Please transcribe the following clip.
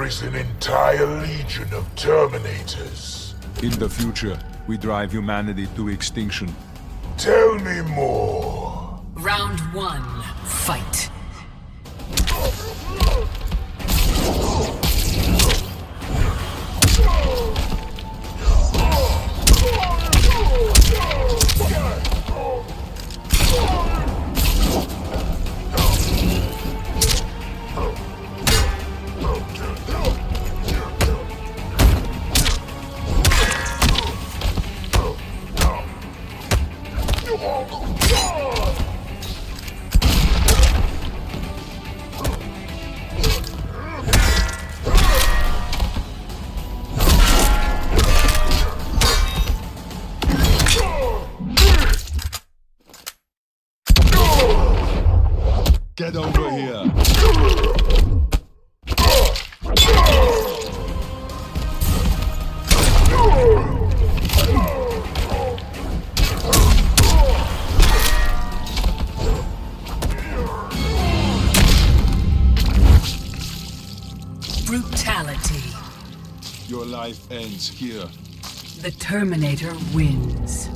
is an entire legion of Terminators. In the future, we drive humanity to extinction. Tell me more. Round one, fight. Get over here! Brutality. Your life ends here. The Terminator wins.